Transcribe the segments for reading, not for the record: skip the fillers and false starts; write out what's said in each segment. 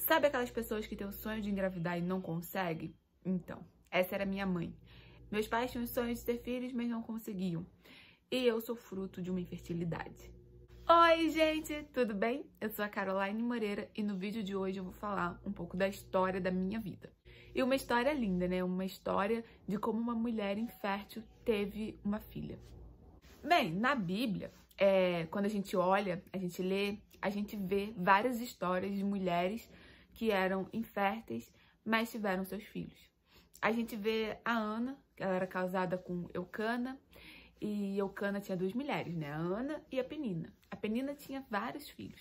Sabe aquelas pessoas que têm o sonho de engravidar e não conseguem? Então, essa era minha mãe. Meus pais tinham o sonho de ter filhos, mas não conseguiam. E eu sou fruto de uma infertilidade. Oi, gente, tudo bem? Eu sou a Caroline Moreira e no vídeo de hoje eu vou falar um pouco da história da minha vida. E uma história linda, né? Uma história de como uma mulher infértil teve uma filha. Bem, na Bíblia, quando a gente olha, a gente lê, a gente vê várias histórias de mulheres que eram inférteis, mas tiveram seus filhos. A gente vê a Ana, que ela era casada com Eucana, e Eucana tinha duas mulheres, né? A Ana e a Penina. A Penina tinha vários filhos.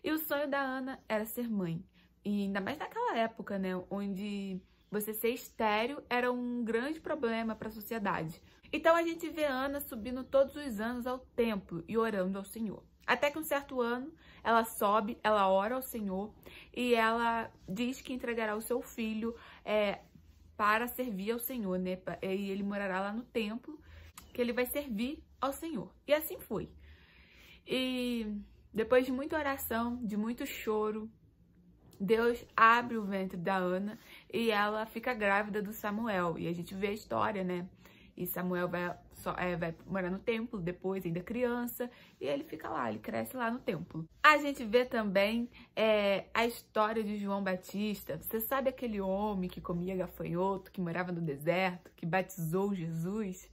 E o sonho da Ana era ser mãe. E ainda mais naquela época, né? Onde você ser estéril era um grande problema para a sociedade. Então a gente vê Ana subindo todos os anos ao templo e orando ao Senhor. Até que um certo ano, ela sobe, ela ora ao Senhor e ela diz que entregará o seu filho para servir ao Senhor, né? E ele morará lá no templo, que ele vai servir ao Senhor. E assim foi. E depois de muita oração, de muito choro, Deus abre o ventre da Ana e ela fica grávida do Samuel. E a gente vê a história, né? E Samuel vai morar no templo, depois ainda criança, e ele fica lá, ele cresce lá no templo. A gente vê também a história de João Batista. Você sabe aquele homem que comia gafanhoto, que morava no deserto, que batizou Jesus?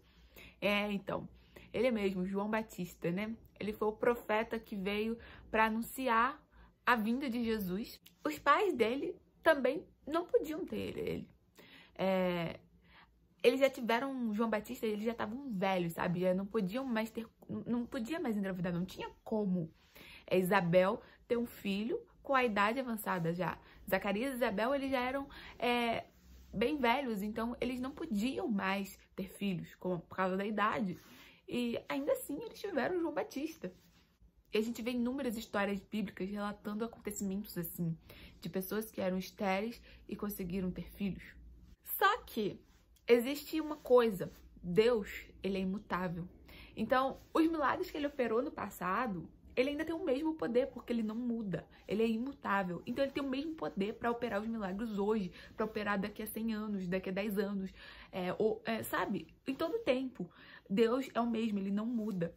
Então, ele mesmo, João Batista, né? Ele foi o profeta que veio para anunciar a vinda de Jesus. Os pais dele também não podiam ter ele. Eles já tiveram João Batista, eles já estavam velhos, sabe? Já não podiam mais não podia mais engravidar, não tinha como Isabel ter um filho com a idade avançada já. Zacarias e Isabel, eles já eram bem velhos, então eles não podiam mais ter filhos por causa da idade. E ainda assim eles tiveram João Batista. E a gente vê inúmeras histórias bíblicas relatando acontecimentos assim, de pessoas que eram estéreis e conseguiram ter filhos. Só que existe uma coisa, Deus, ele é imutável. Então, os milagres que ele operou no passado, ele ainda tem o mesmo poder, porque ele não muda, ele é imutável. Então, ele tem o mesmo poder para operar os milagres hoje, para operar daqui a 100 anos, daqui a 10 anos, sabe? Em todo tempo. Deus é o mesmo, ele não muda.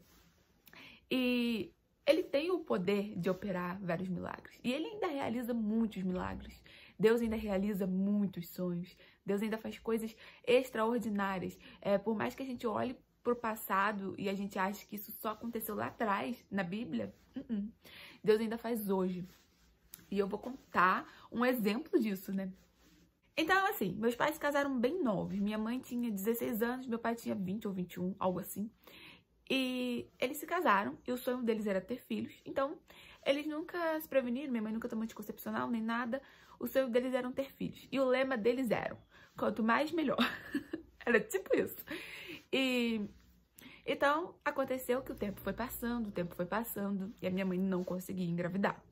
E ele tem o poder de operar vários milagres. E ele ainda realiza muitos milagres. Deus ainda realiza muitos sonhos. Deus ainda faz coisas extraordinárias. Por mais que a gente olhe para o passado e a gente ache que isso só aconteceu lá atrás, na Bíblia, Deus ainda faz hoje. E eu vou contar um exemplo disso, né? Então, assim, meus pais se casaram bem novos. Minha mãe tinha 16 anos, meu pai tinha 20 ou 21, algo assim. E eles se casaram e o sonho deles era ter filhos. Então, eles nunca se preveniram, minha mãe nunca tomou anticoncepcional nem nada. O sonho deles era ter filhos. E o lema deles era, quanto mais, melhor. Era tipo isso. E então, aconteceu que o tempo foi passando e a minha mãe não conseguia engravidar.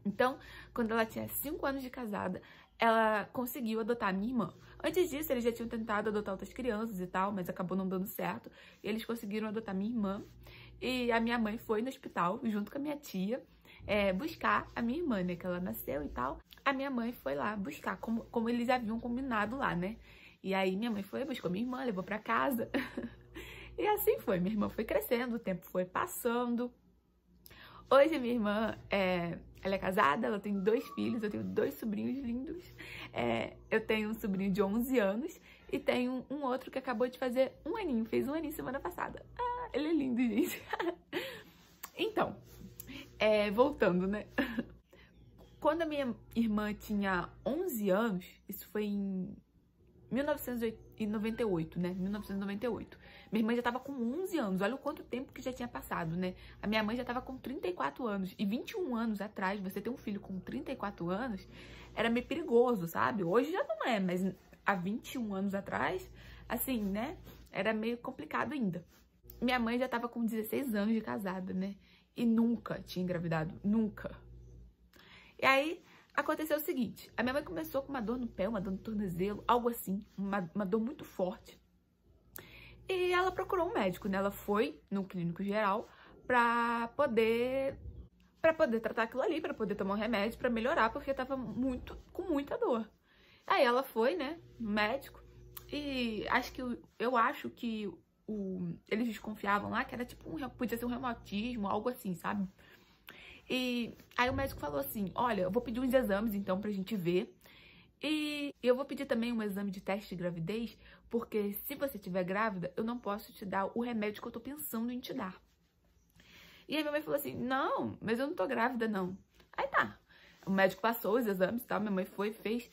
Então, quando ela tinha 5 anos de casada, ela conseguiu adotar a minha irmã. Antes disso, eles já tinham tentado adotar outras crianças e tal, mas acabou não dando certo. E eles conseguiram adotar minha irmã. E a minha mãe foi no hospital, junto com a minha tia, buscar a minha irmã, né? Que ela nasceu e tal. A minha mãe foi lá buscar, como eles haviam combinado lá, né? E aí minha mãe foi, buscou minha irmã, levou pra casa. E assim foi. Minha irmã foi crescendo, o tempo foi passando. Hoje a minha irmã, ela é casada, ela tem 2 filhos, eu tenho 2 sobrinhos lindos. Eu tenho um sobrinho de 11 anos e tenho um outro que acabou de fazer 1 aninho, fez 1 aninho semana passada. Ah, ele é lindo, gente. Então, voltando, né? Quando a minha irmã tinha 11 anos, isso foi em 1998, né? 1998. Minha irmã já tava com 11 anos. Olha o quanto tempo que já tinha passado, né? A minha mãe já tava com 34 anos. E 21 anos atrás, você ter um filho com 34 anos, era meio perigoso, sabe? Hoje já não é, mas há 21 anos atrás, assim, né? Era meio complicado ainda. Minha mãe já tava com 16 anos de casada, né? E nunca tinha engravidado. Nunca. E aí, aconteceu o seguinte, a minha mãe começou com uma dor no pé, uma dor no tornozelo, algo assim, uma dor muito forte. E ela procurou um médico, né? Ela foi no clínico geral pra poder pra poder tratar aquilo ali, pra poder tomar um remédio, pra melhorar, porque tava com muita dor. Aí ela foi, né, no médico, e eu acho que eles desconfiavam lá que era tipo podia ser um reumatismo, algo assim, sabe? E aí o médico falou assim, olha, eu vou pedir uns exames então pra gente ver. E eu vou pedir também um exame de teste de gravidez, porque se você estiver grávida, eu não posso te dar o remédio que eu tô pensando em te dar. E aí minha mãe falou assim, não, mas eu não tô grávida não. Aí tá, o médico passou os exames e tal, minha mãe foi, fez,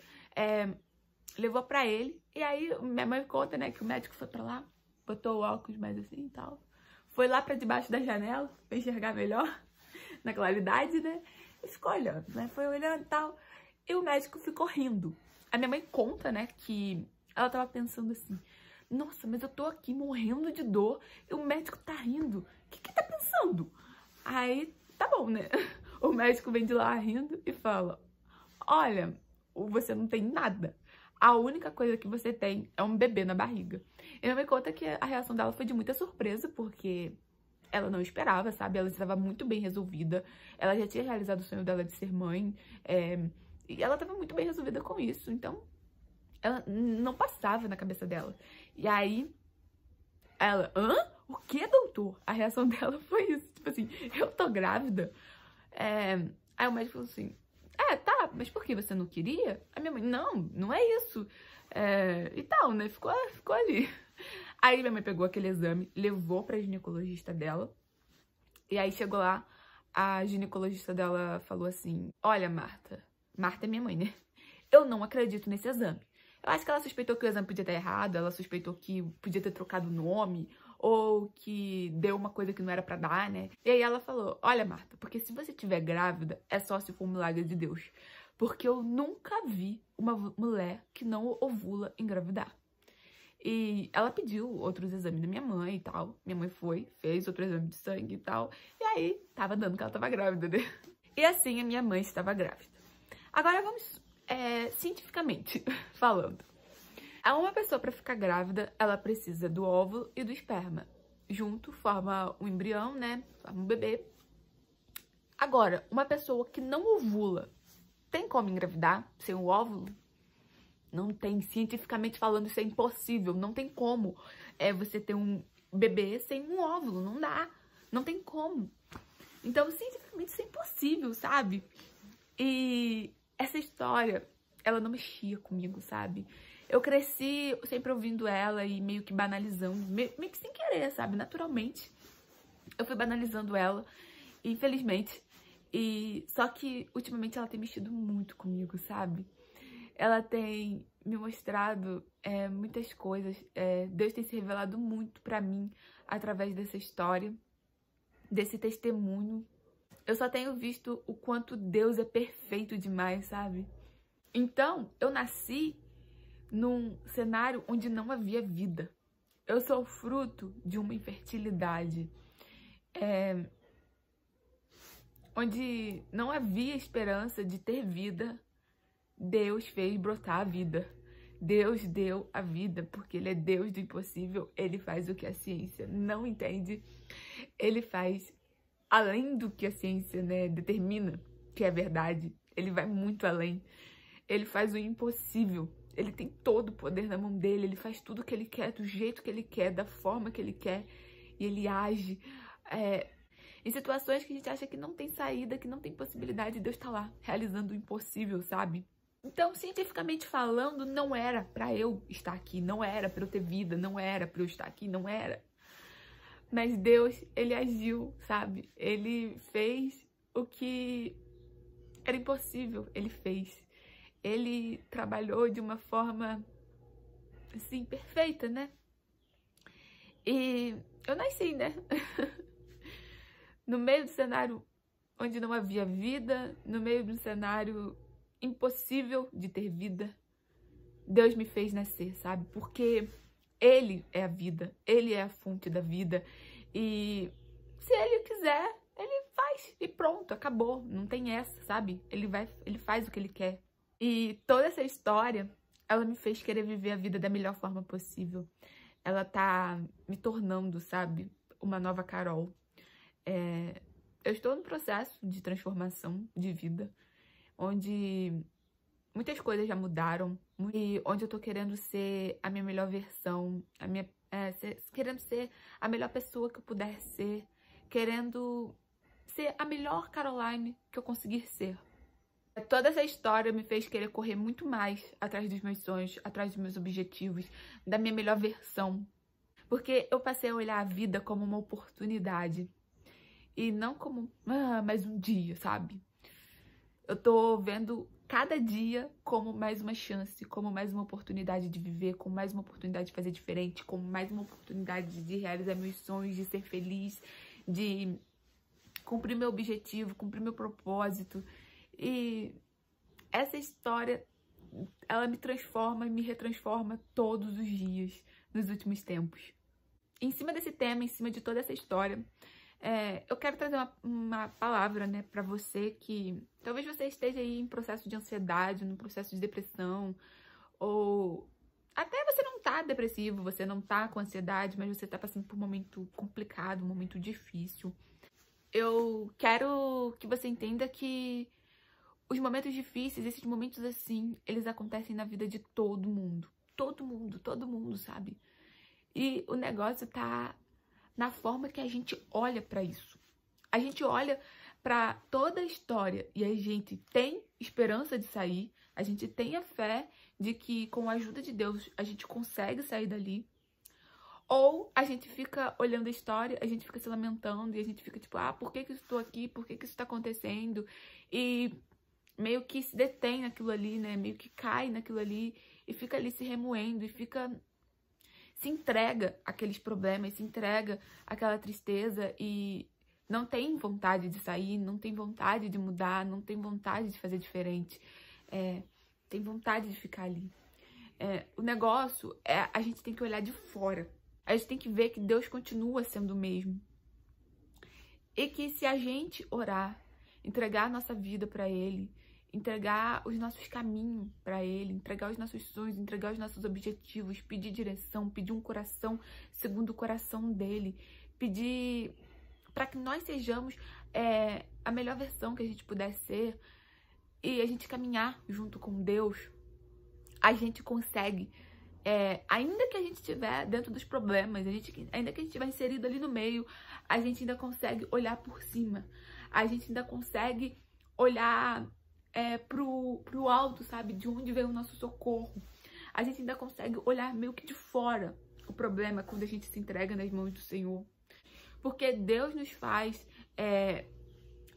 levou pra ele. E aí minha mãe conta, né, que o médico foi pra lá, botou o óculos mais assim e tal. Foi lá pra debaixo da janela, pra enxergar melhor, na claridade, né? E ficou olhando, né? Foi olhando e tal. E o médico ficou rindo. A minha mãe conta, né, que ela tava pensando assim, nossa, mas eu tô aqui morrendo de dor e o médico tá rindo. O que tá pensando? Aí, tá bom, né? O médico vem de lá rindo e fala, olha, você não tem nada. A única coisa que você tem é um bebê na barriga. E minha mãe conta que a reação dela foi de muita surpresa, porque ela não esperava, sabe? Ela estava muito bem resolvida. Ela já tinha realizado o sonho dela de ser mãe. E ela estava muito bem resolvida com isso. Então, ela não passava na cabeça dela. E aí, ela, hã? O que, doutor? A reação dela foi isso. Tipo assim, eu tô grávida. Aí o médico falou assim, tá, mas por que você não queria? A minha mãe, não é isso. E tal, né? Ficou ali. Aí minha mãe pegou aquele exame, levou pra ginecologista dela. E aí chegou lá, a ginecologista dela falou assim, olha, Marta é minha mãe, né? Eu não acredito nesse exame. Eu acho que ela suspeitou que o exame podia estar errado, ela suspeitou que podia ter trocado o nome, ou que deu uma coisa que não era pra dar, né? E aí ela falou, olha, Marta, porque se você estiver grávida, é só se for um milagre de Deus. Porque eu nunca vi uma mulher que não ovula engravidar. E ela pediu outros exames da minha mãe e tal. Minha mãe foi, fez outro exame de sangue e tal. E aí, tava dando que ela tava grávida, né? E assim, a minha mãe estava grávida. Agora vamos, cientificamente falando. Uma pessoa para ficar grávida, ela precisa do óvulo e do esperma. Junto forma um embrião, né? Forma um bebê. Agora, uma pessoa que não ovula, tem como engravidar sem o óvulo? Não tem. Cientificamente falando, isso é impossível. Não tem como você ter um bebê sem um óvulo. Não dá. Não tem como. Então, cientificamente, isso é impossível, sabe? E essa história, ela não mexia comigo, sabe? Eu cresci sempre ouvindo ela e meio que banalizando, meio que sem querer, sabe? Naturalmente. Eu fui banalizando ela, infelizmente. Só que, ultimamente, ela tem mexido muito comigo, sabe? Ela tem me mostrado muitas coisas. Deus tem se revelado muito pra mim através dessa história, desse testemunho. Eu só tenho visto o quanto Deus é perfeito demais, sabe? Então, eu nasci num cenário onde não havia vida. Eu sou fruto de uma infertilidade, onde não havia esperança de ter vida. Deus fez brotar a vida. Deus deu a vida, porque Ele é Deus do impossível. Ele faz o que a ciência não entende. Ele faz além do que a ciência, né, determina que é verdade. Ele vai muito além. Ele faz o impossível. Ele tem todo o poder na mão dele. Ele faz tudo o que ele quer, do jeito que ele quer, da forma que ele quer. E ele age em situações que a gente acha que não tem saída, que não tem possibilidade. Deus tá lá, realizando o impossível, sabe? Então, cientificamente falando, não era pra eu estar aqui, não era pra eu ter vida, não era pra eu estar aqui, não era. Mas Deus, Ele agiu, sabe? Ele fez o que era impossível, Ele fez. Ele trabalhou de uma forma, assim, perfeita, né? E eu nasci, né? No meio do cenário onde não havia vida, no meio do cenário impossível de ter vida, Deus me fez nascer, sabe? Porque Ele é a vida, Ele é a fonte da vida. E se Ele quiser, Ele faz e pronto, acabou. Não tem essa, sabe? Ele faz o que Ele quer. E toda essa história, ela me fez querer viver a vida da melhor forma possível. Ela tá me tornando, sabe? Uma nova Carol. eu estou no processo de transformação de vida, onde muitas coisas já mudaram, e onde eu tô querendo ser a minha melhor versão, querendo ser a melhor pessoa que eu puder ser, querendo ser a melhor Caroline que eu conseguir ser. Toda essa história me fez querer correr muito mais atrás dos meus sonhos, atrás dos meus objetivos, da minha melhor versão. Porque eu passei a olhar a vida como uma oportunidade e não como mais um dia, sabe? Eu tô vendo cada dia como mais uma chance, como mais uma oportunidade de viver, como mais uma oportunidade de fazer diferente, como mais uma oportunidade de realizar meus sonhos, de ser feliz, de cumprir meu objetivo, cumprir meu propósito. E essa história, ela me transforma e me retransforma todos os dias nos últimos tempos. Em cima desse tema, em cima de toda essa história, eu quero trazer uma palavra, né, pra você que talvez você esteja aí em processo de ansiedade, num processo de depressão, ou até você não tá depressivo, você não tá com ansiedade, mas você tá passando por um momento complicado, um momento difícil. Eu quero que você entenda que os momentos difíceis, esses momentos assim, eles acontecem na vida de todo mundo. Todo mundo, sabe? E o negócio tá na forma que a gente olha pra isso. A gente olha pra toda a história e a gente tem esperança de sair, a gente tem a fé de que com a ajuda de Deus a gente consegue sair dali. Ou a gente fica olhando a história, a gente fica se lamentando e a gente fica tipo, por que que eu estou aqui? Por que que isso tá acontecendo? E meio que se detém naquilo ali, né? Meio que cai naquilo ali e fica ali se remoendo e se entrega àqueles problemas, se entrega àquela tristeza e não tem vontade de sair, não tem vontade de mudar, não tem vontade de fazer diferente. Tem vontade de ficar ali. O negócio a gente tem que olhar de fora. A gente tem que ver que Deus continua sendo o mesmo. E que se a gente orar, entregar a nossa vida para Ele, entregar os nossos caminhos para Ele, entregar os nossos sonhos, entregar os nossos objetivos, pedir direção, pedir um coração segundo o coração dEle, pedir para que nós sejamos a melhor versão que a gente puder ser e a gente caminhar junto com Deus, a gente consegue, ainda que a gente estiver dentro dos problemas, ainda que a gente estiver inserido ali no meio, a gente ainda consegue olhar por cima, a gente ainda consegue olhar pro alto, sabe? De onde vem o nosso socorro. A gente ainda consegue olhar meio que de fora o problema quando a gente se entrega nas mãos do Senhor. Porque Deus nos faz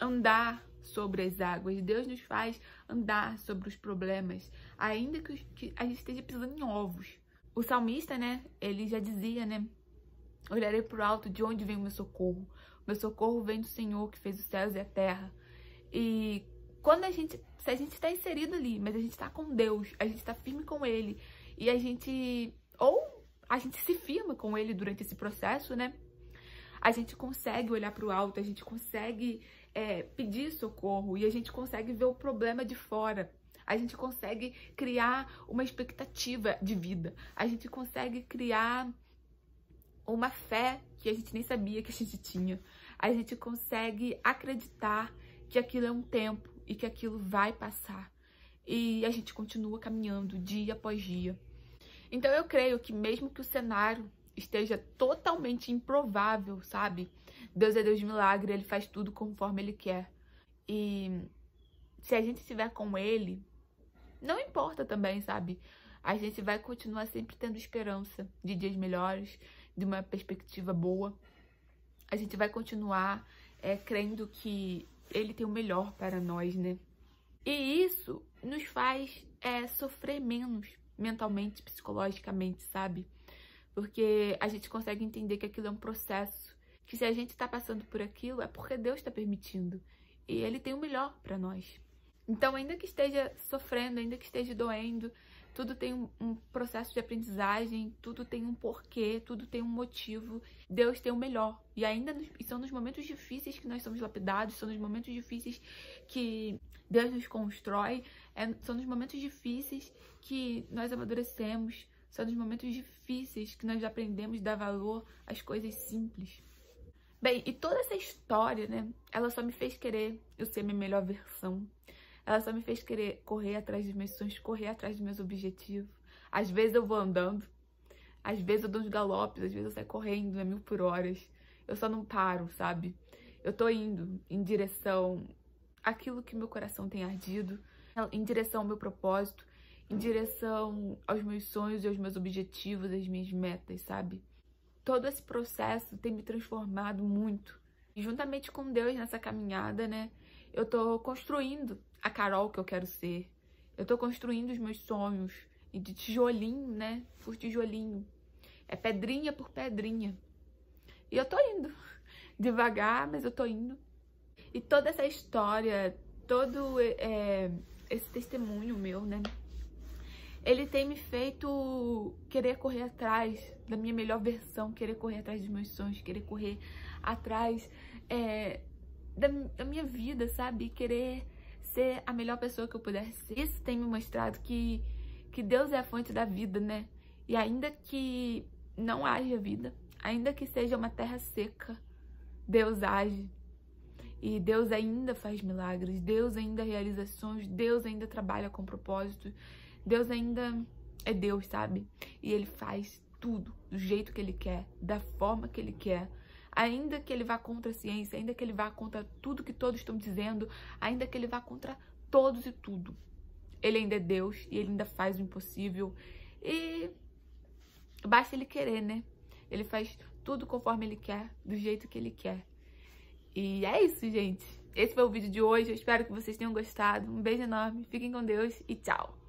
andar sobre as águas. Deus nos faz andar sobre os problemas, ainda que a gente esteja pisando em ovos. O salmista, né? Ele já dizia, né? Olharei pro alto, de onde vem o meu socorro. O meu socorro vem do Senhor que fez os céus e a terra. E se a gente está inserido ali, mas a gente está com Deus, a gente está firme com Ele, e a gente se firma com Ele durante esse processo, né? A gente consegue olhar para o alto, a gente consegue pedir socorro, e a gente consegue ver o problema de fora. A gente consegue criar uma expectativa de vida. A gente consegue criar uma fé que a gente nem sabia que a gente tinha. A gente consegue acreditar que aquilo é um tempo e que aquilo vai passar. E a gente continua caminhando dia após dia. Então eu creio que mesmo que o cenário esteja totalmente improvável, sabe? Deus é Deus de milagre, Ele faz tudo conforme Ele quer. E se a gente estiver com Ele, não importa também, sabe? A gente vai continuar sempre tendo esperança de dias melhores, de uma perspectiva boa. A gente vai continuar crendo que Ele tem o melhor para nós, né? E isso nos faz sofrer menos mentalmente, psicologicamente, sabe? Porque a gente consegue entender que aquilo é um processo, que se a gente tá passando por aquilo é porque Deus tá permitindo. E Ele tem o melhor para nós. Então, ainda que esteja sofrendo, ainda que esteja doendo, tudo tem um processo de aprendizagem, tudo tem um porquê, tudo tem um motivo. Deus tem o melhor. E são nos momentos difíceis que nós somos lapidados, são nos momentos difíceis que Deus nos constrói, são nos momentos difíceis que nós amadurecemos, são nos momentos difíceis que nós aprendemos a dar valor às coisas simples. Bem, e toda essa história, né, ela só me fez querer eu ser minha melhor versão. Ela só me fez querer correr atrás dos meus sonhos, correr atrás dos meus objetivos. Às vezes eu vou andando, às vezes eu dou uns galopes, às vezes eu saio correndo a 1000 por hora. Eu só não paro, sabe? Eu tô indo em direção àquilo que meu coração tem ardido, em direção ao meu propósito, em direção aos meus sonhos e aos meus objetivos, às minhas metas, sabe? Todo esse processo tem me transformado muito. E juntamente com Deus nessa caminhada, né? Eu tô construindo a Carol que eu quero ser. Eu tô construindo os meus sonhos. E de tijolinho, né? Por tijolinho. É pedrinha por pedrinha. E eu tô indo. Devagar, mas eu tô indo. E toda essa história, todo esse testemunho meu, né? Ele tem me feito querer correr atrás da minha melhor versão, querer correr atrás dos meus sonhos, querer correr atrás da minha vida, sabe? Querer ser a melhor pessoa que eu puder ser. Isso tem me mostrado que Deus é a fonte da vida, né? E ainda que não haja vida, ainda que seja uma terra seca, Deus age. E Deus ainda faz milagres, Deus ainda realiza sonhos, Deus ainda trabalha com propósito. Deus ainda é Deus, sabe? E Ele faz tudo do jeito que Ele quer, da forma que Ele quer. Ainda que Ele vá contra a ciência, ainda que Ele vá contra tudo que todos estão dizendo, ainda que Ele vá contra todos e tudo. Ele ainda é Deus e Ele ainda faz o impossível. E basta Ele querer, né? Ele faz tudo conforme Ele quer, do jeito que Ele quer. E é isso, gente. Esse foi o vídeo de hoje. Eu espero que vocês tenham gostado. Um beijo enorme, fiquem com Deus e tchau!